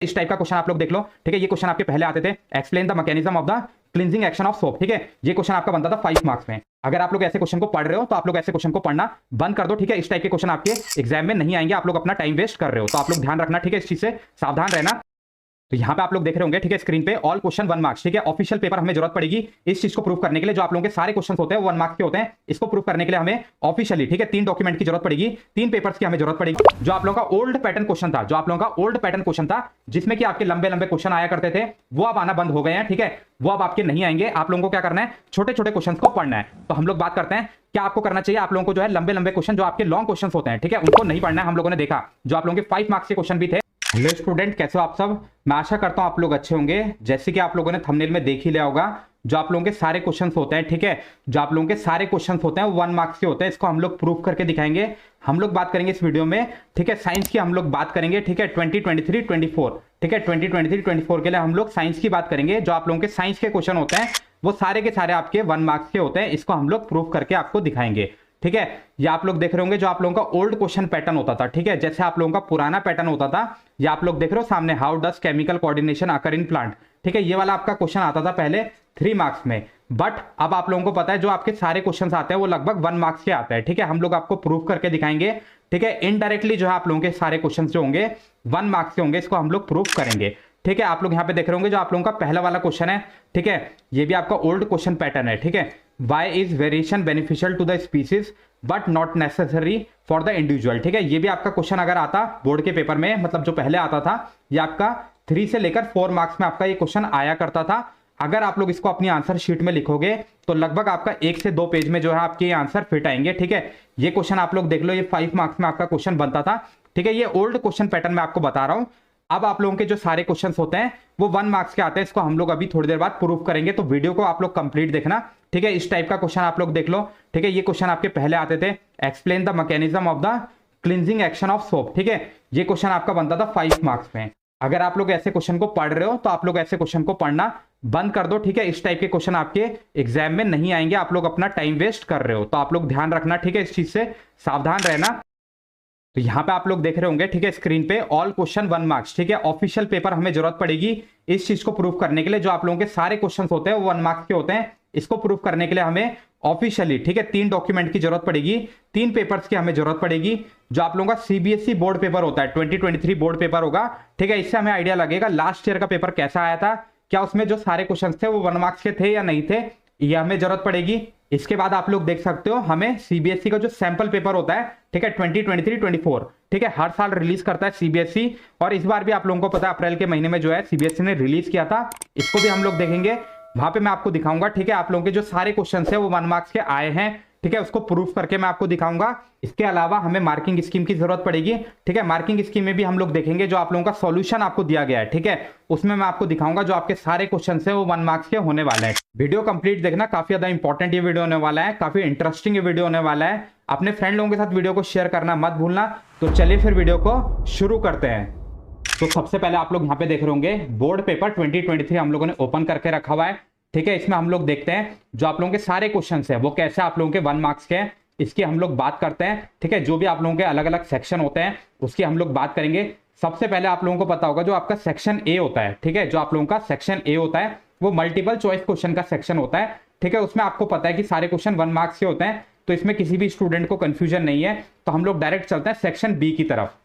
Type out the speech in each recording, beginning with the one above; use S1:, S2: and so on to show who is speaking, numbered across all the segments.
S1: इस टाइप का क्वेश्चन आप लोग देख लो, ठीक है। ये क्वेश्चन आपके पहले आते थे, explain the mechanism of the cleansing action of soap, ठीक है। ये क्वेश्चन आपका बनता था 5 मार्क्स में। अगर आप लोग ऐसे क्वेश्चन को पढ़ रहे हो तो आप लोग ऐसे क्वेश्चन को पढ़ना बंद कर दो, ठीक है। इस टाइप के क्वेश्चन आपके एग्जाम में नहीं आएंगे, आप लोग अपना टाइम वेस्ट कर रहे हो, तो आप लोग ध्यान रखना, ठीक है। इस चीज से सावधान रहना। तो यहाँ पे आप लोग देख रहे होंगे, ठीक है, स्क्रीन पे ऑल क्वेश्चन 1 मार्क्स, ठीक है। ऑफिशियल पेपर हमें जरूरत पड़ेगी इस चीज को प्रूव करने के लिए, जो आप लोगों के सारे क्वेश्चन होते हैं 1 मार्क्स के होते हैं, इसको प्रूव करने के लिए हमें ऑफिशियली, ठीक है, 3 डॉक्यूमेंट की जरूरत पड़ेगी, 3 पेपर्स की हमें जरूरत पड़ेगी। जो आप लोगों का ओल्ड पैटर्न क्वेश्चन था, जो आप लोगों का ओल्ड पैटर्न क्वेश्चन था, जिसमें कि आपके लंबे लंबे क्वेश्चन आया करते थे, वो अब आना बंद हो गए हैं, ठीक है। वो अब आपके नहीं आएंगे। आप लोगों को क्या करना है, छोटे छोटे क्वेश्चन को पढ़ना है। तो हम लोग बात करते हैं क्या आपको करना चाहिए। आप लोगों को जो है लंबे लंबे क्वेश्चन, जो आपके लॉन्ग क्वेश्चन होते हैं, ठीक है, उनको नहीं पढ़ना है। हम लोगों ने देखा जो आप लोगों के 5 मार्क्स के क्वेश्चन भी थे। हेलो स्टूडेंट, कैसे हो आप सब। मैं आशा करता हूं आप लोग अच्छे होंगे। जैसे कि आप लोगों ने थंबनेल में देख ही लिया होगा, जो आप लोगों के सारे क्वेश्चंस होते हैं, ठीक है, जो आप लोगों के सारे क्वेश्चंस होते हैं वो 1 मार्क्स के होते हैं। इसको हम लोग प्रूव करके दिखाएंगे। हम लोग बात करेंगे इस वीडियो में, ठीक है, साइंस की हम लोग बात करेंगे, ठीक है, 2023-24, ठीक है, 2023-24 के लिए हम लोग साइंस की बात करेंगे। जो आप लोगों के साइंस के क्वेश्चन होते हैं वो सारे के सारे आपके 1 मार्क्स के होते हैं। इसको हम लोग प्रूव करके आपको दिखाएंगे, ठीक है। ये आप लोग देख रहे होंगे जो आप लोगों का ओल्ड क्वेश्चन पैटर्न होता था, ठीक है, जैसे आप लोगों का पुराना पैटर्न होता था। ये आप लोग देख रहे हो सामने, how does chemical coordination occur in plant, ठीक है। ये वाला आपका क्वेश्चन आता था पहले 3 मार्क्स में, बट अब आप लोगों को पता है जो आपके सारे क्वेश्चन आते हैं वो लगभग 1 मार्क्स के आते हैं, ठीक है। हम लोग आपको प्रूव करके दिखाएंगे, ठीक है। इनडायरेक्टली जो है आप लोगों के सारे क्वेश्चन जो होंगे 1 मार्क्स के होंगे, इसको हम लोग प्रूव करेंगे, ठीक है। आप लोग यहाँ पे देख रहे होंगे जो आप लोगों का पहला वाला क्वेश्चन है, ठीक है, ये भी आपका ओल्ड क्वेश्चन पैटर्न है, ठीक है। Why is variation beneficial to the species but not necessary for the individual, ठीक है। ये भी आपका क्वेश्चन अगर आता बोर्ड के पेपर में, मतलब जो पहले आता था, ये आपका 3 से लेकर 4 मार्क्स में आपका ये क्वेश्चन आया करता था। अगर आप लोग इसको अपनी आंसर शीट में लिखोगे तो लगभग आपका 1 से 2 पेज में जो है आपके ये आंसर फिट आएंगे, ठीक है। ये क्वेश्चन आप लोग देख लो, ये 5 मार्क्स में आपका क्वेश्चन बनता था, ठीक है। ये ओल्ड क्वेश्चन पैटर्न में आपको बता रहा हूं। अब आप लोगों के जो सारे क्वेश्चंस होते हैं वो 1 मार्क्स के आते हैं। इसको हम लोग अभी थोड़ी देर बाद प्रूव करेंगे, तो वीडियो को आप लोग कंप्लीट देखना, ठीक है। इस टाइप का क्वेश्चन आप लोग देख लो, ठीक है। ये क्वेश्चन आपके पहले आते थे, explain the mechanism of the cleansing action of soap, ठीक है। ये क्वेश्चन आपका बनता था 5 मार्क्स में। अगर आप लोग ऐसे क्वेश्चन को पढ़ रहे हो तो आप लोग ऐसे क्वेश्चन को पढ़ना बंद कर दो, ठीक है। इस टाइप के क्वेश्चन आपके एग्जाम में नहीं आएंगे, आप लोग अपना टाइम वेस्ट कर रहे हो, तो आप लोग ध्यान रखना, ठीक है। इस चीज से सावधान रहना। तो यहाँ पे आप लोग देख रहे होंगे, ठीक है, स्क्रीन पे ऑल क्वेश्चन 1 मार्क्स, ठीक है। ऑफिशियल पेपर हमें जरूरत पड़ेगी इस चीज को प्रूव करने के लिए, जो आप लोगों के सारे क्वेश्चन होते हैं वो 1 मार्क्स के होते हैं। इसको प्रूव करने के लिए हमें ऑफिशियली, ठीक है, 3 डॉक्यूमेंट की जरूरत पड़ेगी, 3 पेपर्स की हमें जरूरत पड़ेगी। जो आप लोगों का सीबीएसई बोर्ड पेपर होता है, 2023 बोर्ड पेपर होगा, ठीक है। इससे हमें आइडिया लगेगा लास्ट ईयर का पेपर कैसा आया था, क्या उसमें जो सारे क्वेश्चन थे वो 1 मार्क्स के थे या नहीं थे, ये हमें जरूरत पड़ेगी। इसके बाद आप लोग देख सकते हो हमें सीबीएसई का जो सैंपल पेपर होता है, ठीक है, 2023-24, ठीक है, हर साल रिलीज करता है सीबीएसई। और इस बार भी आप लोगों को पता है अप्रैल के महीने में जो है सीबीएसई ने रिलीज किया था, इसको भी हम लोग देखेंगे। वहां पे मैं आपको दिखाऊंगा, ठीक है, आप लोगों के जो सारे क्वेश्चन है वो 1 मार्क्स के आए हैं, ठीक है, उसको प्रूफ करके मैं आपको दिखाऊंगा। इसके अलावा हमें मार्किंग स्कीम की जरूरत पड़ेगी, ठीक है। मार्किंग स्कीम में भी हम लोग देखेंगे जो आप लोगों का सॉल्यूशन आपको दिया गया है, ठीक है, उसमें मैं आपको दिखाऊंगा जो आपके सारे क्वेश्चन है वो 1 मार्क्स के होने वाले हैं। वीडियो कंप्लीट देखना, काफी ज्यादा इंपॉर्टेंट ये वीडियो होने वाला है, काफी इंटरेस्टिंग ये वीडियो होने वाला है। अपने फ्रेंड लोगों के साथ वीडियो को शेयर करना मत भूलना। तो चलिए फिर वीडियो को शुरू करते हैं। तो सबसे पहले आप लोग यहाँ पे देख रहे होंगे बोर्ड पेपर 2023 हम लोगों ने ओपन करके रखा हुआ है, ठीक है। इसमें हम लोग देखते हैं जो आप लोगों के सारे क्वेश्चन है वो कैसे आप लोगों के 1 मार्क्स के हैं, इसकी हम लोग बात करते हैं, ठीक है। जो भी आप लोगों के अलग अलग सेक्शन होते हैं उसकी हम लोग बात करेंगे। सबसे पहले आप लोगों को पता होगा जो आपका सेक्शन ए होता है, ठीक है, जो आप लोगों का सेक्शन ए होता है वो मल्टीपल चॉइस क्वेश्चन का सेक्शन होता है, ठीक है। उसमें आपको पता है कि सारे क्वेश्चन 1 मार्क्स के होते हैं, तो इसमें किसी भी स्टूडेंट को कंफ्यूजन नहीं है। तो हम लोग डायरेक्ट चलते हैं सेक्शन बी की तरफ।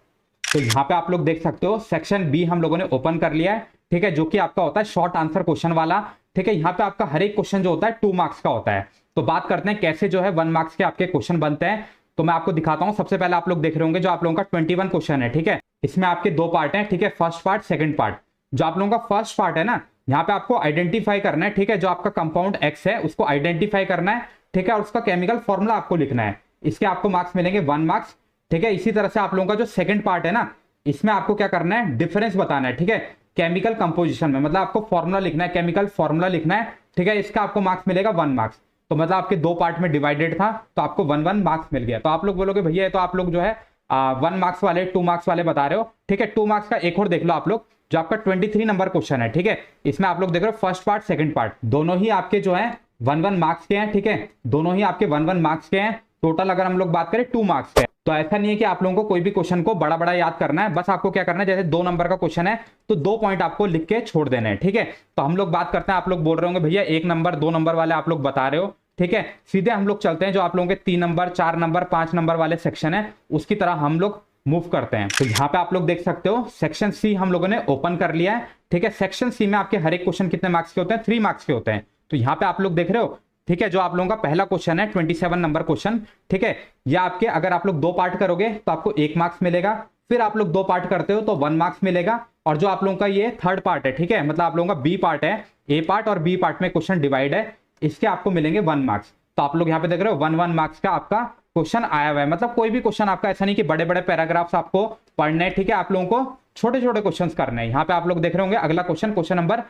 S1: तो यहाँ पे आप लोग देख सकते हो सेक्शन बी हम लोगों ने ओपन कर लिया है, ठीक है, जो कि आपका होता है शॉर्ट आंसर क्वेश्चन वाला, ठीक है। यहाँ पे आपका हर एक क्वेश्चन जो होता है 2 मार्क्स का होता है। तो बात करते हैं कैसे जो है 1 मार्क्स के आपके क्वेश्चन बनते हैं। तो मैं आपको दिखाता हूं। सबसे पहले आप लोग देख रहे होंगे जो आप लोगों का 21 क्वेश्चन है, ठीक है। इसमें आपके 2 पार्ट हैं, ठीक है, फर्स्ट पार्ट, सेकंड पार्ट। जो आप लोगों का फर्स्ट पार्ट है ना, यहाँ पे आपको आइडेंटिफाई करना है, ठीक है, जो आपका कंपाउंड एक्स है उसको आइडेंटिफाई करना है, ठीक है, और उसका केमिकल फॉर्मूला आपको लिखना है। इसके आपको मार्क्स मिलेंगे 1 मार्क्स, ठीक है। इसी तरह से आप लोगों का जो सेकंड पार्ट है ना, इसमें आपको क्या करना है, डिफरेंस बताना है, ठीक है, केमिकल कंपोजिशन में, मतलब आपको फॉर्मूला लिखना है, केमिकल फॉर्मूला लिखना है, ठीक है। इसका आपको मार्क्स मिलेगा 1 मार्क्स। तो मतलब आपके 2 पार्ट में डिवाइडेड था, तो आपको 1 मार्क्स मिल गया। तो आप लोग बोलोगे भैया तो आप लोग जो है 1 मार्क्स वाले 2 मार्क्स वाले बता रहे हो, ठीक है। 2 मार्क्स का एक और देख लो आप लोग, जो आपका 23 नंबर क्वेश्चन है, ठीक है। इसमें आप लोग देख रहे हो फर्स्ट पार्ट सेकंड पार्ट दोनों ही आपके जो है 1 मार्क्स के हैं, ठीक है, दोनों ही आपके 1 मार्क्स के हैं। टोटल अगर हम लोग बात करें 2 मार्क्स के। तो ऐसा नहीं है कि आप लोगों को कोई भी क्वेश्चन को बड़ा बड़ा याद करना है, बस आपको क्या करना है, जैसे 2 नंबर का क्वेश्चन है तो 2 पॉइंट आपको लिख के छोड़ देना है, ठीक है। तो हम लोग बात करते हैं, आप लोग बोल रहे होंगे भैया 1 नंबर 2 नंबर वाले आप लोग बता रहे हो, ठीक है। सीधे हम लोग चलते हैं जो आप लोगों के 3 नंबर 4 नंबर 5 नंबर वाले सेक्शन है उसकी तरह हम लोग मूव करते हैं। तो यहाँ पे आप लोग देख सकते हो सेक्शन सी हम लोगों ने ओपन कर लिया है, ठीक है। सेक्शन सी में आपके हर एक क्वेश्चन कितने मार्क्स के होते हैं, 3 मार्क्स के होते हैं। तो यहाँ पे आप लोग देख रहे हो, ठीक है, जो आप लोगों का पहला क्वेश्चन है 27 नंबर क्वेश्चन, ठीक है। या आपके अगर आप लोग 2 पार्ट करोगे तो आपको 1 मार्क्स मिलेगा, फिर आप लोग 2 पार्ट करते हो तो 1 मार्क्स मिलेगा, और जो आप लोगों का ये थर्ड पार्ट है, ठीक है, मतलब आप लोगों का बी पार्ट है, ए पार्ट और बी पार्ट में क्वेश्चन डिवाइड है, इसके आपको मिलेंगे 1 मार्क्स। तो आप लोग यहाँ पे देख रहे हो 1 मार्क्स का आपका क्वेश्चन आया हुआ है। मतलब कोई भी क्वेश्चन आपका ऐसा नहीं कि बड़े बड़े पैराग्राफ्स आपको पढ़ने हैं, ठीक है, आप लोगों को छोटे छोटे क्वेश्चन करने हैं। यहाँ पे आप लोग देख रहे होंगे अगला क्वेश्चन, क्वेश्चन नंबर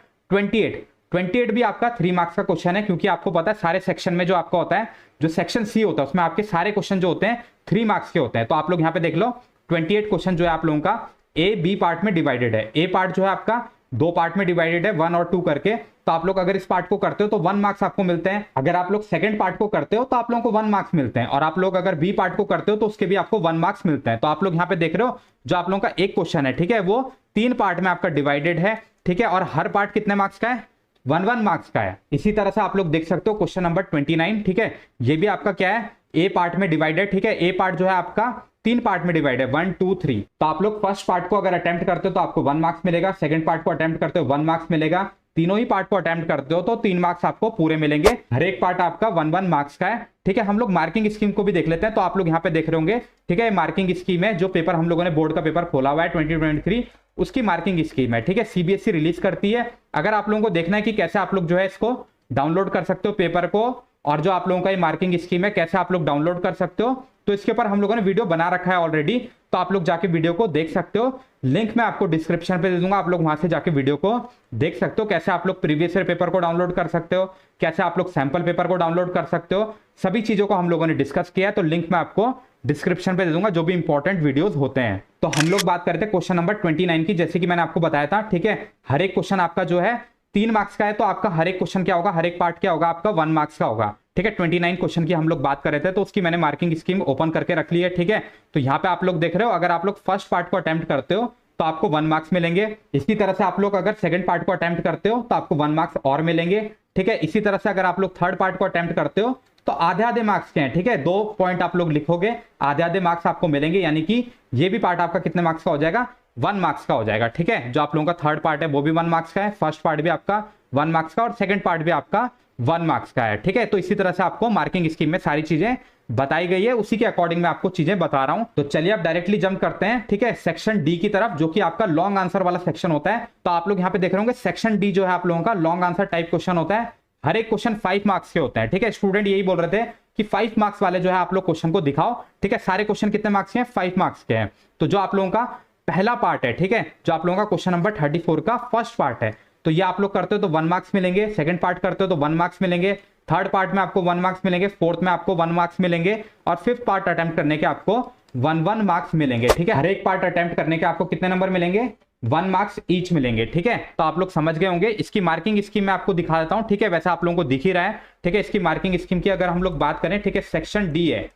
S1: 28 भी आपका 3 मार्क्स का क्वेश्चन है, क्योंकि आपको पता है सारे सेक्शन में जो आपका होता है, जो सेक्शन सी होता है उसमें आपके सारे क्वेश्चन जो होते हैं 3 मार्क्स के होते हैं। तो आप लोग यहाँ पे देख लो 28 क्वेश्चन जो है आप लोगों का ए बी पार्ट में डिवाइडेड है। ए पार्ट जो है आपका 2 पार्ट में डिवाइडेड है, 1 और 2 करके। तो आप लोग अगर इस पार्ट को करते हो तो 1 मार्क्स आपको मिलते हैं, अगर आप लोग सेकंड पार्ट को करते हो तो आप लोगों को 1 मार्क्स मिलते हैं, और आप लोग अगर बी पार्ट को करते हो तो उसके भी आपको 1 मार्क्स मिलते हैं। तो आप लोग यहाँ पे देख रहे हो जो आप लोगों का एक क्वेश्चन है, ठीक है, वो 3 पार्ट में आपका डिवाइडेड है, ठीक है, और हर पार्ट कितने मार्क्स का है, 1 मार्क्स का है। इसी तरह से आप लोग देख सकते हो क्वेश्चन नंबर 29, ठीक है, ये भी आपका क्या है, ए पार्ट में डिवाइडेड, ठीक है। ए पार्ट जो है आपका 3 पार्ट में डिवाइड है, 1 2 3। तो आप लोग फर्स्ट पार्ट को अगर अटेम्प्ट करते हो तो आपको 1 मार्क्स मिलेगा, सेकंड पार्ट को अटेम्प्ट करते हो 1 मार्क्स मिलेगा, तीनों ही पार्ट को अटेम्प्ट करते हो तो 3 मार्क्स आपको पूरे मिलेंगे। हर एक पार्ट आपका 1 मार्क्स का है, ठीक है। हम लोग मार्किंग स्कीम को भी देख लेते हैं। तो आप लोग यहाँ पे देख रहे होंगे, ठीक है, मार्किंग स्कीम है, जो पेपर हम लोगों ने बोर्ड का पेपर खोला हुआ है 2023 उसकी मार्किंग स्कीम है, ठीक है, सीबीएसई रिलीज करती है। अगर आप लोगों को देखना है कि कैसे आप लोग जो है इसको डाउनलोड कर सकते हो पेपर को, और जो आप लोगों का ये मार्किंग स्कीम है कैसे आप लोग डाउनलोड कर सकते हो, तो इसके ऊपर हम लोगों ने वीडियो बना रखा है ऑलरेडी, तो आप लोग जाके वीडियो को देख सकते हो। लिंक मैं आपको डिस्क्रिप्शन पे दे दूंगा, आप लोग वहां से जाके वीडियो को देख सकते हो, कैसे आप लोग प्रीवियस ईयर पेपर को डाउनलोड कर सकते हो, कैसे आप लोग सैंपल पेपर को डाउनलोड कर सकते हो, सभी चीजों को हम लोगों ने डिस्कस किया है। तो लिंक मैं आपको डिस्क्रिप्शन पे दे दूंगा, जो भी इंपॉर्टेंट वीडियोस होते हैं। तो हम लोग बात करते हैं क्वेश्चन नंबर 29 की, जैसे कि मैंने आपको बताया था, ठीक है। हर एक क्वेश्चन आपका जो है 3 मार्क्स का है, तो आपका हर एक क्वेश्चन क्या होगा, हर एक पार्ट क्या होगा, आपका 1 मार्क्स का होगा, ठीक है। 29 क्वेश्चन की हम लोग बात कर रहे थे, तो उसकी मैंने मार्किंग स्कीम ओपन करके रख ली है, ठीक है। तो यहाँ पे आप लोग देख रहे हो, अगर आप लोग फर्स्ट पार्ट को अटेम्प्ट करते हो तो आपको 1 मार्क्स मिलेंगे। इसी तरह से आप लोग अगर सेकंड पार्ट को अटेम्प्ट करते हो तो आपको 1 मार्क्स और मिलेंगे, ठीक है। इसी तरह से अगर आप लोग थर्ड पार्ट को अटेम्प्ट करते हो तो आधे आधे मार्क्स के हैं, ठीक है, 2 पॉइंट आप लोग लिखोगे, आधे आधे मार्क्स आपको मिलेंगे, यानी कि ये भी पार्ट आपका कितने मार्क्स का हो जाएगा, 1 मार्क्स का हो जाएगा, ठीक है। जो आप लोगों का थर्ड पार्ट है वो भी 1 मार्क्स का है, फर्स्ट पार्ट भी आपका 1 मार्क्स का, और सेकंड पार्ट भी आपका 1 मार्क्स का है, ठीक है। तो इसी तरह से आपको मार्किंग स्कीम में सारी चीजें बताई गई है, उसी के अकॉर्डिंग मैं आपको चीजें बता रहा हूं। तो चलिए अब डायरेक्टली जंप करते हैं, ठीक है, सेक्शन डी की तरफ, जो कि आपका लॉन्ग आंसर वाला सेक्शन होता है। तो आप लोग यहाँ पे देख रहे होंगे सेक्शन डी जो है आप लोगों का लॉन्ग आंसर टाइप क्वेश्चन होता है, हर एक क्वेश्चन 5 मार्क्स के होते हैं, ठीक है। स्टूडेंट यही बोल रहे थे कि 5 मार्क्स वाले जो है आप लोग क्वेश्चन को दिखाओ, ठीक है। सारे क्वेश्चन कितने मार्क्स के हैं, 5 मार्क्स के हैं। तो जो आप लोगों का पहला पार्ट है, ठीक है, जो आप लोगों का क्वेश्चन नंबर 34 का फर्स्ट पार्ट है, तो ये आप लोग करते हो तो 1 मार्क्स मिलेंगे, सेकंड पार्ट करते हो तो 1 मार्क्स मिलेंगे, थर्ड पार्ट में आपको 1 मार्क्स मिलेंगे, फोर्थ में आपको 1 मार्क्स मिलेंगे, और फिफ्थ पार्ट अटेम्प्ट करने के आपको 1 मार्क्स मिलेंगे, ठीक है। हर एक पार्ट अटेम्प्ट करने के आपको कितने नंबर मिलेंगे, 1 मार्क्स ईच मिलेंगे, ठीक है। तो आप लोग समझ गए होंगे। इसकी मार्किंग स्कीम मैं आपको दिखा देता हूं, ठीक है, वैसे आप लोगों को दिख ही रहा है, ठीक है। इसकी मार्किंग स्कीम की अगर हम लोग बात करें, ठीक है, सेक्शन डी है,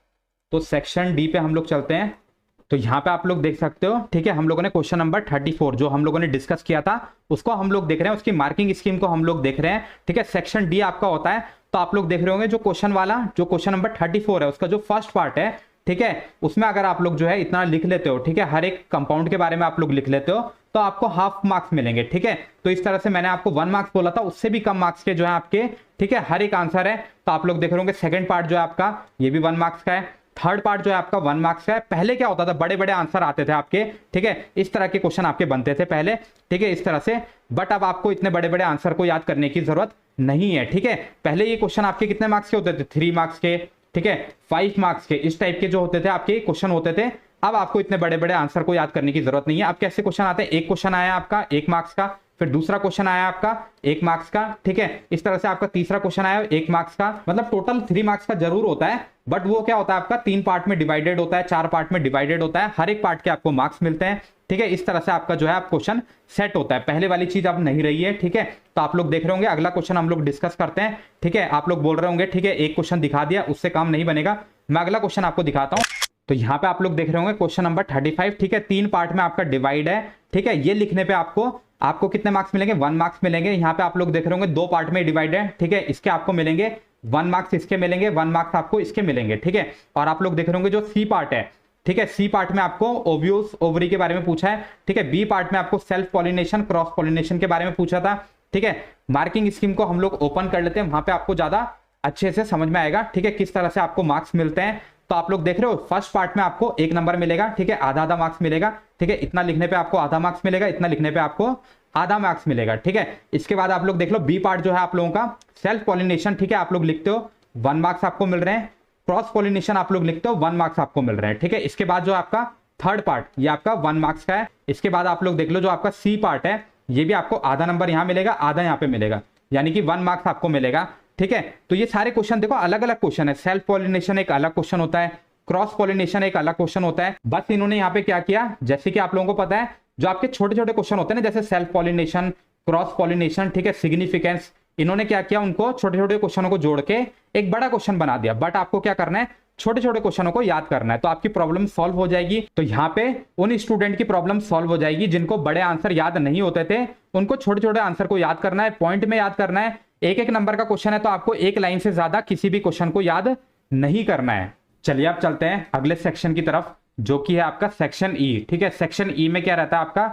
S1: तो सेक्शन डी पे हम लोग चलते हैं। तो यहाँ पे आप लोग देख सकते हो, ठीक है, हम लोगों ने क्वेश्चन नंबर 34 जो हम लोगों ने डिस्कस किया था उसको हम लोग देख रहे हैं, उसकी मार्किंग स्कीम को हम लोग देख रहे हैं, ठीक है। सेक्शन डी आपका होता है, तो आप लोग देख रहे होंगे जो क्वेश्चन वाला, जो क्वेश्चन नंबर 34 है उसका जो फर्स्ट पार्ट है, ठीक है, उसमें अगर आप लोग जो है इतना लिख लेते हो, ठीक है, हर एक कंपाउंड के बारे में आप लोग लिख लेते हो, तो आपको हाफ मार्क्स मिलेंगे, ठीक है। तो इस तरह से मैंने आपको 1 मार्क्स बोला था, उससे भी कम मार्क्स के जो है आपके, ठीक है, हर एक आंसर है। तो आप लोग देख रहे होंगे सेकंड पार्ट जो है आपका ये भी 1 मार्क्स का है, थर्ड पार्ट जो है आपका 1 मार्क्स का है। पहले क्या होता था, बड़े बड़े आंसर आते थे आपके, ठीक है, इस तरह के क्वेश्चन आपके बनते थे पहले, ठीक है, इस तरह से। बट अब आपको इतने बड़े बड़े आंसर को याद करने की जरूरत नहीं है, ठीक है। पहले ये क्वेश्चन आपके कितने मार्क्स के होते थे, 3 मार्क्स के, ठीक है, 5 मार्क्स के, इस टाइप के जो होते थे आपके क्वेश्चन होते थे। अब आपको इतने बड़े बड़े आंसर को याद करने की जरूरत नहीं है। अब कैसे क्वेश्चन आते हैं, एक क्वेश्चन आया आपका 1 मार्क्स का, फिर दूसरा क्वेश्चन आया आपका 1 मार्क्स का, ठीक है, इस तरह से आपका तीसरा क्वेश्चन आया 1 मार्क्स का, मतलब टोटल 3 मार्क्स का जरूर होता है। बट वो क्या होता है आपका 3 पार्ट में डिवाइडेड होता है, 4 पार्ट में डिवाइडेड होता है, हर एक पार्ट के आपको मार्क्स मिलते हैं, ठीक है। इस तरह से आपका जो है क्वेश्चन सेट होता है। पहले वाली चीज अब नहीं रही है, ठीक है। तो आप लोग देख रहे होंगे अगला क्वेश्चन हम लोग डिस्कस करते हैं, ठीक है। आप लोग बोल रहे होंगे ठीक है एक क्वेश्चन दिखा दिया उससे काम नहीं बनेगा, मैं अगला क्वेश्चन आपको दिखाता हूँ। तो यहाँ पे आप लोग देख रहे होंगे क्वेश्चन नंबर 35, ठीक है, 3 पार्ट में आपका डिवाइड है, ठीक है। ये लिखने पे आपको कितने मार्क्स मिलेंगे? 1 मार्क्स मिलेंगे। यहाँ पे आप लोग देख रहे होंगे 2 पार्ट में डिवाइड है, ठीक है, इसके आपको मिलेंगे 1 मार्क्स, इसके मिलेंगे 1 मार्क्स आपको इसके मिलेंगे, ठीक है। और आप लोग देख रहे होंगे जो सी पार्ट है, ठीक है, सी पार्ट में आपको ओव्यूल्स ओवरी के बारे में पूछा है, ठीक है। बी पार्ट में आपको सेल्फ पॉलिनेशन क्रॉस पॉलिनेशन के बारे में पूछा था, ठीक है। मार्किंग स्कीम को हम लोग ओपन कर लेते हैं, वहां पे आपको ज्यादा अच्छे से समझ में आएगा, ठीक है, किस तरह से आपको मार्क्स मिलते हैं। तो आप लोग देख रहे हो फर्स्ट पार्ट में आपको 1 नंबर मिलेगा, ठीक है, आधा आधा मार्क्स मिलेगा, ठीक है। इतना लिखने पे आपको आधा मार्क्स मिलेगा, इतना लिखने पे आपको आधा मार्क्स मिलेगा, ठीक है। इसके बाद आप लोग देख लो बी पार्ट जो है आप लोगों का सेल्फ पॉलिनेशन, ठीक है, आप लोग लिखते हो 1 मार्क्स आपको मिल रहे हैं। क्रॉस पॉलिनेशन आप लोग लिखते हो 1 मार्क्स आपको मिल रहे हैं, ठीक है। इसके बाद जो आपका थर्ड पार्ट ये आपका 1 मार्क्स का है। इसके बाद आप लोग देख लो जो आपका सी पार्ट है, ये भी आपको आधा नंबर यहां मिलेगा, आधा यहां पे मिलेगा, यानी कि 1 मार्क्स आपको मिलेगा, ठीक है। तो ये सारे क्वेश्चन देखो अलग अलग क्वेश्चन है। सेल्फ पॉलिनेशन एक अलग क्वेश्चन होता है, क्रॉस पॉलिनेशन एक अलग क्वेश्चन होता है। बस इन्होंने यहाँ पे क्या किया, जैसे कि आप लोगों को पता है जो आपके छोटे छोटे क्वेश्चन होते हैं ना, जैसे सेल्फ पॉलिनेशन, क्रॉस पॉलिनेशन, ठीक है, सिग्निफिकेंस, इन्होंने क्या किया, उनको छोटे छोटे क्वेश्चनों को जोड़ के एक बड़ा क्वेश्चन बना दिया। बट आपको क्या करना है, छोटे छोटे क्वेश्चनों को याद करना है, तो आपकी प्रॉब्लम सॉल्व हो जाएगी। तो यहाँ पे उन स्टूडेंट की प्रॉब्लम सॉल्व हो जाएगी जिनको बड़े आंसर याद नहीं होते थे, उनको छोटे छोटे आंसर को याद करना है, पॉइंट में याद करना है। एक एक नंबर का क्वेश्चन है तो आपको एक लाइन से ज्यादा किसी भी क्वेश्चन को याद नहीं करना है। चलिए आप चलते हैं अगले सेक्शन की तरफ, जो कि है आपका सेक्शन ई, ठीक है। सेक्शन ई में क्या रहता है, आपका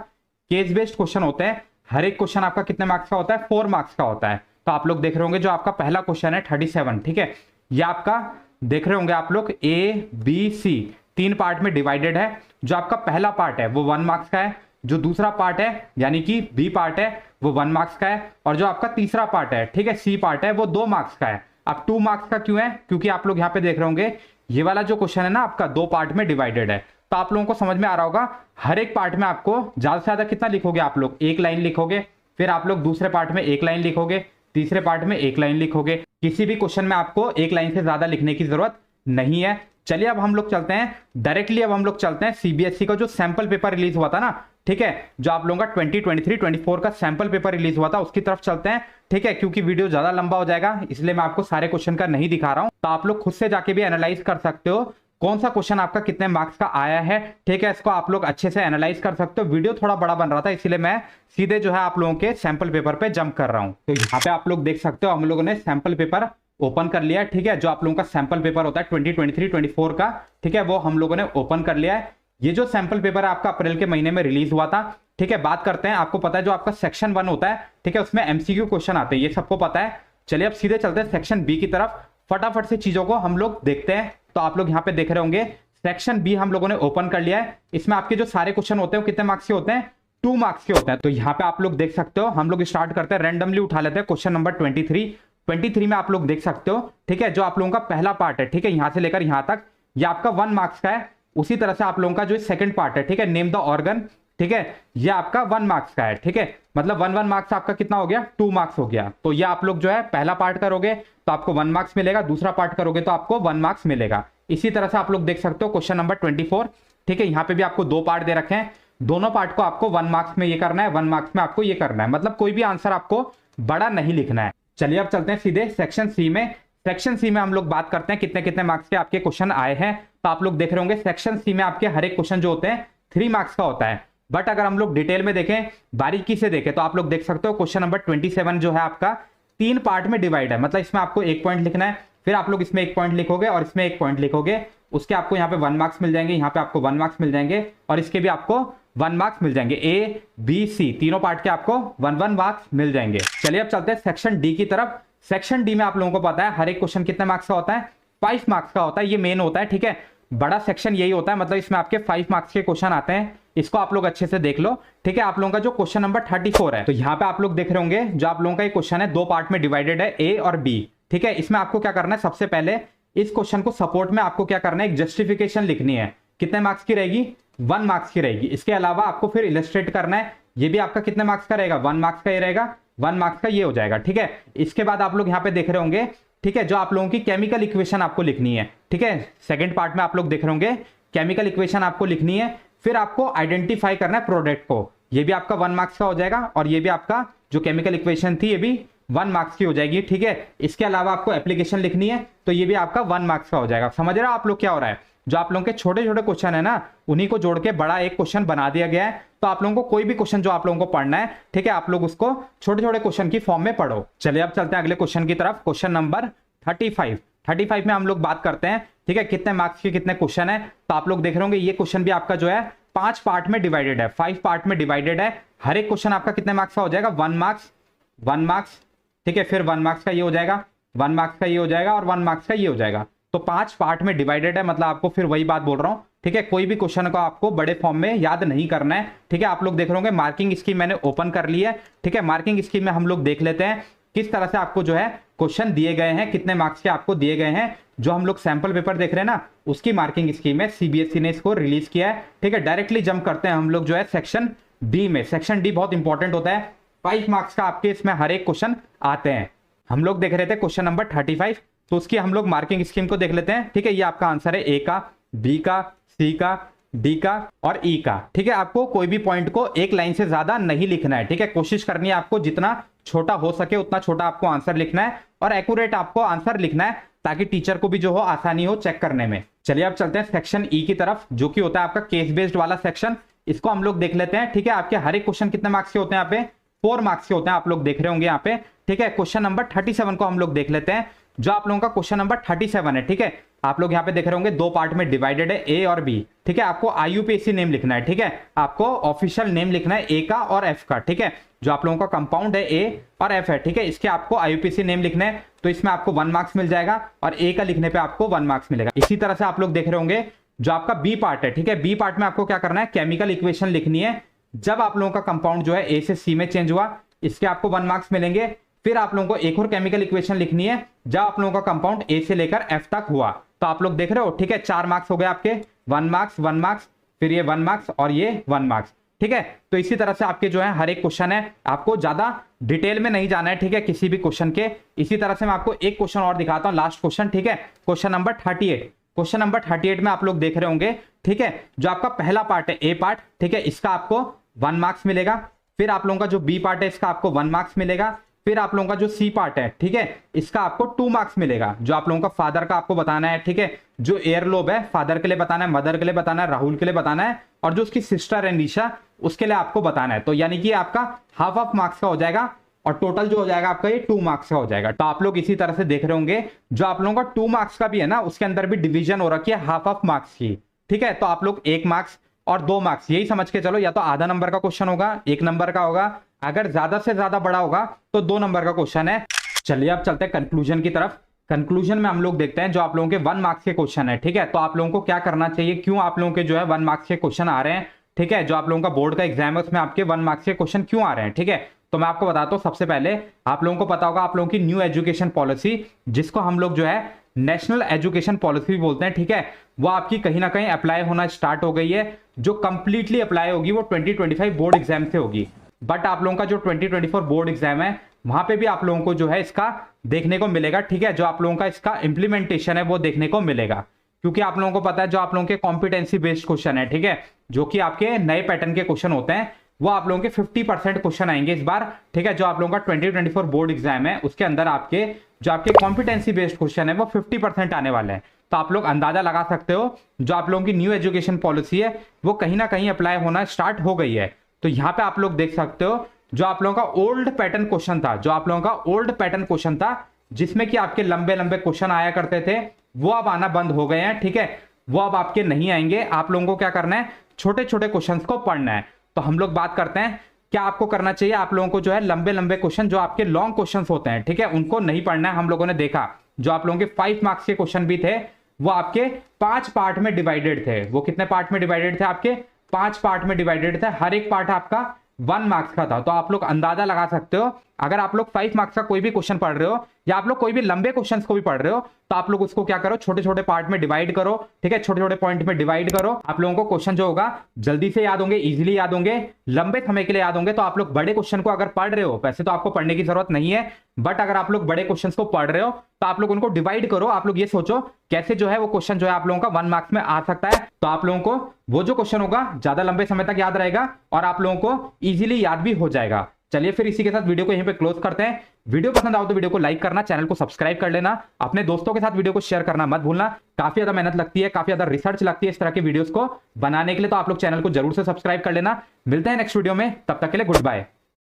S1: केस बेस्ड क्वेश्चन होते हैं। हर एक क्वेश्चन आपका कितने मार्क्स का होता है? 4 मार्क्स का होता है। तो आप लोग देख रहे होंगे जो आपका पहला क्वेश्चन है 37, ठीक है, ये आपका देख रहे होंगे आप लोग ए बी सी 3 पार्ट में डिवाइडेड है। जो आपका पहला पार्ट है वो 1 मार्क्स का है, जो दूसरा पार्ट है यानी कि बी पार्ट है वो 1 मार्क्स का है, और जो आपका तीसरा पार्ट है, ठीक है, सी पार्ट है, वो 2 मार्क्स का है। अब 2 मार्क्स का क्यों है? क्योंकि आप लोग यहाँ पे देख रहे होंगे ये वाला जो क्वेश्चन है ना आपका 2 पार्ट में डिवाइडेड है। तो आप लोगों को समझ में आ रहा होगा हर एक पार्ट में आपको ज्यादा से ज्यादा कितना लिखोगे आप लोग? 1 लाइन लिखोगे, फिर आप लोग दूसरे पार्ट में 1 लाइन लिखोगे, तीसरे पार्ट में 1 लाइन लिखोगे। किसी भी क्वेश्चन में आपको 1 लाइन से ज्यादा लिखने की जरूरत नहीं है। चलिए अब हम लोग चलते हैं डायरेक्टली, अब हम लोग चलते हैं सीबीएसई का जो सैंपल पेपर रिलीज हुआ था ना, ठीक है, जो आप लोगों का 2023-24 का सैंपल पेपर रिलीज हुआ था, उसकी तरफ चलते हैं, ठीक है। क्योंकि वीडियो ज्यादा लंबा हो जाएगा इसलिए मैं आपको सारे क्वेश्चन का नहीं दिखा रहा हूं, तो आप लोग खुद से जाके भी एनालाइज कर सकते हो कौन सा क्वेश्चन आपका कितने मार्क्स का आया है, ठीक है। इसको आप लोग अच्छे से एनालाइज कर सकते हो। वीडियो थोड़ा बड़ा बन रहा था इसलिए मैं सीधे जो है आप लोगों के सैंपल पेपर पे जंप कर रहा हूं। तो यहाँ पे आप लोग देख सकते हो हम लोगों ने सैंपल पेपर ओपन कर लिया है, ठीक है। जो आप लोगों का सैंपल पेपर होता है 2023-24 का, ठीक है, वो हम लोगों ने ओपन कर लिया है। ये जो सैंपल पेपर है आपका अप्रैल के महीने में रिलीज हुआ था, ठीक है। बात करते हैं, आपको पता है जो आपका सेक्शन 1 होता है, ठीक है, उसमें एमसीक्यू क्वेश्चन आते हैं, ये सबको पता है। चलिए अब सीधे चलते हैं सेक्शन बी की तरफ, फटाफट से चीजों को हम लोग देखते हैं। तो आप लोग यहाँ पे देख रहे होंगे सेक्शन बी हम लोगों ने ओपन कर लिया है। इसमें आपके जो सारे क्वेश्चन होते हैं वो कितने मार्क्स के होते हैं? 2 मार्क्स के होते हैं। तो यहाँ पे आप लोग देख सकते हो, हम लोग स्टार्ट करते हैं, रैंडमली उठा लेते हैं क्वेश्चन नंबर 23 में आप लोग देख सकते हो, ठीक है, जो आप लोगों का पहला पार्ट है, ठीक है, यहां से लेकर यहां तक ये आपका 1 मार्क्स का है। उसी तरह से आप लोगों का जो सेकंड पार्ट है, ठीक है, नेम द ऑर्गन, ठीक है, ये आपका 1 मार्क्स का है, ठीक है, मतलब 1 मार्क्स आपका कितना हो गया? 2 मार्क्स हो गया। तो ये आप लोग जो है पहला पार्ट करोगे तो आपको 1 मार्क्स मिलेगा, दूसरा पार्ट करोगे तो आपको 1 मार्क्स मिलेगा। इसी तरह से आप लोग देख सकते हो क्वेश्चन नंबर 24, ठीक है, यहाँ पे भी आपको 2 पार्ट दे रखे हैं, दोनों पार्ट को आपको 1 मार्क्स में ये करना है, 1 मार्क्स में आपको ये करना है, मतलब कोई भी आंसर आपको बड़ा नहीं लिखना है। चलिए अब चलते हैं सीधे सेक्शन सी में। सेक्शन सी में हम लोग बात करते हैं कितने कितने मार्क्स के आपके क्वेश्चन आए हैं। तो आप लोग देख रहे होंगे सेक्शन सी में आपके हर एक क्वेश्चन जो होते हैं 3 मार्क्स का होता है। बट अगर हम लोग डिटेल में देखें, बारीकी से देखें, तो आप लोग देख सकते हो क्वेश्चन नंबर 27 जो है आपका 3 पार्ट में डिवाइड है, मतलब इसमें आपको 1 पॉइंट लिखना है, फिर आप लोग इसमें 1 पॉइंट लिखोगे और इसमें 1 पॉइंट लिखोगे, उसके आपको यहाँ पे 1 मार्क्स मिल जाएंगे, यहाँ पे आपको 1 मार्क्स मिल जाएंगे, और इसके भी आपको 1 मार्क्स मिल जाएंगे। ए बी सी तीनों पार्ट के आपको 1 मार्क्स मिल जाएंगे। चलिए अब चलते हैं सेक्शन डी की तरफ। सेक्शन डी में आप लोगों को पता है हर एक क्वेश्चन कितने मार्क्स का होता है? 5 मार्क्स का होता है। ये मेन होता है, ठीक है, बड़ा सेक्शन यही होता है, मतलब इसमें आपके 5 मार्क्स के क्वेश्चन आते हैं। इसको आप लोग अच्छे से देख लो, ठीक है। आप लोगों का जो क्वेश्चन नंबर 34 है, तो यहाँ पे आप लोग देख रहे होंगे जो आप लोगों का एक क्वेश्चन है 2 पार्ट में डिवाइडेड है, ए और बी, ठीक है। इसमें आपको क्या करना है, सबसे पहले इस क्वेश्चन को सपोर्ट में आपको क्या करना है, एक जस्टिफिकेशन लिखनी है। कितने मार्क्स की रहेगी? 1 मार्क्स की रहेगी। इसके अलावा आपको फिर इलस्ट्रेट करना है, ये भी आपका कितने मार्क्स का रहेगा? 1 मार्क्स का ये रहेगा, 1 मार्क्स का ये हो जाएगा, ठीक है। इसके बाद आप लोग यहाँ पे देख रहे होंगे, ठीक है, जो आप लोगों की केमिकल इक्वेशन आपको लिखनी है, ठीक है। सेकंड पार्ट में आप लोग देख रहे होंगे केमिकल इक्वेशन आपको लिखनी है, फिर आपको आइडेंटिफाई करना है प्रोडक्ट को, ये भी आपका 1 मार्क्स का हो जाएगा, और ये भी आपका जो केमिकल इक्वेशन थी ये भी 1 मार्क्स की हो जाएगी, ठीक है। इसके अलावा आपको एप्लीकेशन लिखनी है तो ये भी आपका 1 मार्क्स का हो जाएगा। समझ रहे हो आप लोग क्या हो रहा है? जो आप लोगों के छोटे छोटे क्वेश्चन है ना, उन्हीं को जोड़ के बड़ा एक क्वेश्चन बना दिया गया है। तो आप लोगों को कोई भी क्वेश्चन जो आप लोगों को पढ़ना है, ठीक है, आप लोग उसको छोटे छोटे क्वेश्चन की फॉर्म में पढ़ो। चलिए अब चलते हैं अगले क्वेश्चन की तरफ। क्वेश्चन नंबर 35 में हम लोग बात करते हैं, ठीक है, कितने मार्क्स के कितने क्वेश्चन है। तो आप लोग देख रहे होंगे ये क्वेश्चन भी आपका जो है 5 पार्ट में डिवाइडेड है, 5 पार्ट में डिवाइडेड है। हर एक क्वेश्चन आपका कितने मार्क्स का हो जाएगा? 1 मार्क्स, 1 मार्क्स, ठीक है, फिर 1 मार्क्स का ये हो जाएगा, 1 मार्क्स का ये हो जाएगा और 1 मार्क्स का ये हो जाएगा। तो 5 पार्ट में डिवाइडेड है, मतलब आपको फिर वही बात बोल रहा हूं, ठीक है। कोई भी क्वेश्चन को आपको बड़े फॉर्म में याद नहीं करना है, ठीक है। आप लोग देख रहे होंगे मार्किंग स्कीम मैंने ओपन कर ली है, ठीक है। मार्किंग स्कीम में हम लोग देख लेते हैं किस तरह से आपको जो है क्वेश्चन दिए गए हैं, कितने मार्क्स के आपको दिए गए हैं। जो हम लोग सैंपल पेपर देख रहे हैं ना, उसकी मार्किंग स्कीम है, सीबीएसई ने इसको रिलीज किया है, ठीक है। डायरेक्टली जंप करते हैं हम लोग जो है सेक्शन डी में। सेक्शन डी बहुत इंपॉर्टेंट होता है, 5 मार्क्स का आपके इसमें हर एक क्वेश्चन आते हैं। हम लोग देख रहे थे क्वेश्चन नंबर 35, तो उसकी हम लोग मार्किंग स्कीम को देख लेते हैं, ठीक है। ये आपका आंसर है ए का, बी का, सी का, डी का और ई का, ठीक है। आपको कोई भी पॉइंट को एक लाइन से ज्यादा नहीं लिखना है, ठीक है। कोशिश करनी है आपको जितना छोटा हो सके उतना छोटा आपको आंसर लिखना है और एक्यूरेट आपको आंसर लिखना है, ताकि टीचर को भी जो हो आसानी हो चेक करने में। चलिए अब चलते हैं सेक्शन ई की तरफ, जो कि होता है आपका केस बेस्ड वाला सेक्शन। इसको हम लोग देख लेते हैं, ठीक है। आपके हर एक क्वेश्चन कितने मार्क्स के होते हैं? यहाँ पे 4 मार्क्स के होते हैं, आप लोग देख रहे होंगे यहाँ पे, ठीक है। क्वेश्चन नंबर 37 को हम लोग देख लेते हैं। जो आप लोगों का क्वेश्चन नंबर 37 है, ठीक है, आप लोग यहाँ पे देख रहे होंगे 2 पार्ट में डिवाइडेड है, ए और बी, ठीक है। आपको आईयूपीएसी नेम लिखना है, ठीक है। आपको ऑफिशियल नेम लिखना है ए का और एफ का, ठीक है। जो आप लोगों का कंपाउंड है ए और एफ है, ठीक है, इसके आपको आईयूपीएसी नेम लिखना है। तो इसमें आपको 1 मार्क्स मिल जाएगा और ए का लिखने पे आपको 1 मार्क्स मिलेगा। इसी तरह से आप लोग देख रहे होंगे जो आपका बी पार्ट है, ठीक है, बी पार्ट में आपको क्या करना है? केमिकल इक्वेशन लिखनी है। जब आप लोगों का कंपाउंड जो है ए से सी में चेंज हुआ, इसके आपको 1 मार्क्स मिलेंगे। फिर आप लोगों को एक और केमिकल इक्वेशन लिखनी है जब आप लोगों का कंपाउंड ए से लेकर एफ तक हुआ। तो आप लोग देख रहे हो, ठीक है, 4 मार्क्स हो गए आपके, 1 मार्क्स, 1 मार्क्स, फिर ये 1 मार्क्स और ये 1 मार्क्स, ठीक है। तो इसी तरह से आपके जो है हर एक क्वेश्चन है, आपको ज्यादा डिटेल में नहीं जाना है, ठीक है, किसी भी क्वेश्चन के। इसी तरह से मैं आपको एक क्वेश्चन और दिखाता हूं, लास्ट क्वेश्चन, ठीक है। क्वेश्चन नंबर 38, क्वेश्चन नंबर 38 में आप लोग देख रहे होंगे, ठीक है, जो आपका पहला पार्ट है ए पार्ट, ठीक है, इसका आपको 1 मार्क्स मिलेगा। फिर आप लोगों का जो बी पार्ट है इसका आपको 1 मार्क्स मिलेगा। फिर आप लोगों का जो सी पार्ट है, ठीक है, इसका आपको 2 मार्क्स मिलेगा। जो आप लोगों का फादर का आपको बताना है, ठीक है, जो एयर लोब है फादर के लिए बताना है, मदर के लिए बताना है, राहुल के लिए बताना है, और जो उसकी सिस्टर है निशा, उसके लिए आपको बताना है। तो यानी कि आपका हाफ मार्क्स का हो जाएगा और टोटल जो हो जाएगा आपका ये 2 मार्क्स का हो जाएगा। तो आप लोग इसी तरह से देख रहे होंगे जो आप लोगों का 2 मार्क्स का भी है ना, उसके अंदर भी डिवीजन हो रखी है हाफ मार्क्स की, ठीक है। तो आप लोग 1 मार्क्स और 2 मार्क्स यही समझ के चलो, या तो आधा नंबर का क्वेश्चन होगा, 1 नंबर का होगा, अगर ज्यादा से ज्यादा बड़ा होगा तो 2 नंबर का क्वेश्चन है। चलिए अब चलते हैं कंक्लूजन की तरफ। कंक्लूजन में हम लोग देखते हैं जो आप लोगों के 1 मार्क्स के क्वेश्चन है, ठीक है। तो आप लोगों को क्या करना चाहिए, क्यों आप लोगों के जो है 1 मार्क्स के क्वेश्चन आ रहे हैं, ठीक है। जो आप लोगों का बोर्ड का एग्जाम है उसमें आपके 1 मार्क्स के क्वेश्चन क्यों आ रहे हैं, ठीक है। तो मैं आपको बताता हूं, सबसे पहले आप लोगों को पता होगा आप लोगों की न्यू एजुकेशन पॉलिसी, जिसको हम लोग जो है नेशनल एजुकेशन पॉलिसी भी बोलते हैं, ठीक है, वो आपकी कहीं ना कहीं अप्लाई होना स्टार्ट हो गई है। जो कंप्लीटली अप्लाई होगी वो 2025 बोर्ड एग्जाम से होगी, बट आप लोगों का जो 2024 बोर्ड एग्जाम है वहां पे भी आप लोगों को जो है इसका देखने को मिलेगा, ठीक है। जो आप लोगों का इसका इंप्लीमेंटेशन है वो देखने को मिलेगा, क्योंकि आप लोगों को पता है जो आप लोगों के कॉम्पिटेंसी बेस्ड क्वेश्चन है, ठीक है, जो कि आपके नए पैटर्न के क्वेश्चन होते हैं, वो आप लोगों के 50% क्वेश्चन आएंगे इस बार, ठीक है। जो आप लोगों का 2024 बोर्ड एग्जाम है उसके अंदर आपके जो आपके कॉम्पिटेंसी बेस्ड क्वेश्चन है वो 50% आने वाले हैं। तो आप लोग अंदाजा लगा सकते हो जो आप लोगों की न्यू एजुकेशन पॉलिसी है वो कहीं ना कहीं अप्लाई होना स्टार्ट हो गई है। तो यहाँ पे आप लोग देख सकते हो जो आप लोगों का ओल्ड पैटर्न क्वेश्चन था, जो आप लोगों का ओल्ड पैटर्न क्वेश्चन था जिसमें कि आपके लंबे लंबे क्वेश्चन आया करते थे, वो अब आना बंद हो गए हैं, ठीक है। वो अब आपके नहीं आएंगे। आप लोगों को क्या करना है, छोटे छोटे क्वेश्चंस को पढ़ना है। तो हम लोग बात करते हैं क्या आपको करना चाहिए। आप लोगों को जो है लंबे लंबे क्वेश्चन जो आपके लॉन्ग क्वेश्चंस होते हैं, ठीक है, उनको नहीं पढ़ना है। हम लोगों ने देखा जो आप लोगों के 5 मार्क्स के क्वेश्चन भी थे वो आपके 5 पार्ट में डिवाइडेड थे। वो कितने पार्ट में डिवाइडेड थे, आपके 5 पार्ट में डिवाइडेड थे। हर एक पार्ट आपका 1 मार्क्स का था। तो आप लोग अंदाजा लगा सकते हो अगर आप लोग 5 मार्क्स का कोई भी क्वेश्चन पढ़ रहे हो या आप लोग कोई भी लंबे क्वेश्चंस को भी पढ़ रहे हो, तो आप लोग उसको क्या करो, छोटे छोटे पार्ट में डिवाइड करो, ठीक है, छोटे छोटे पॉइंट में डिवाइड करो। आप लोगों को क्वेश्चन जो होगा जल्दी से याद होंगे, इजीली याद होंगे, लंबे समय के लिए याद होंगे। तो आप लोग बड़े क्वेश्चन को अगर पढ़ रहे हो, वैसे तो आपको पढ़ने की जरूरत नहीं है, बट अगर आप लोग बड़े क्वेश्चन को पढ़ रहे हो तो आप लोग उनको डिवाइड करो। आप लोग ये सोचो कैसे जो है वो क्वेश्चन जो है आप लोगों का 1 मार्क्स में आ सकता है। तो आप लोगों को वो जो क्वेश्चन होगा ज्यादा लंबे समय तक याद रहेगा और आप लोगों को इजीली याद भी हो जाएगा। चलिए फिर इसी के साथ वीडियो को यहीं पे क्लोज करते हैं। वीडियो पसंद आओ तो वीडियो को लाइक करना, चैनल को सब्सक्राइब कर लेना, अपने दोस्तों के साथ वीडियो को शेयर करना मत भूलना। काफी ज्यादा मेहनत लगती है, काफी ज्यादा रिसर्च लगती है इस तरह के वीडियोस को बनाने के लिए, तो आप लोग चैनल को जरूर से सब्सक्राइब कर लेना। मिलते हैं नेक्स्ट वीडियो में, तब तक के लिए गुड बाय।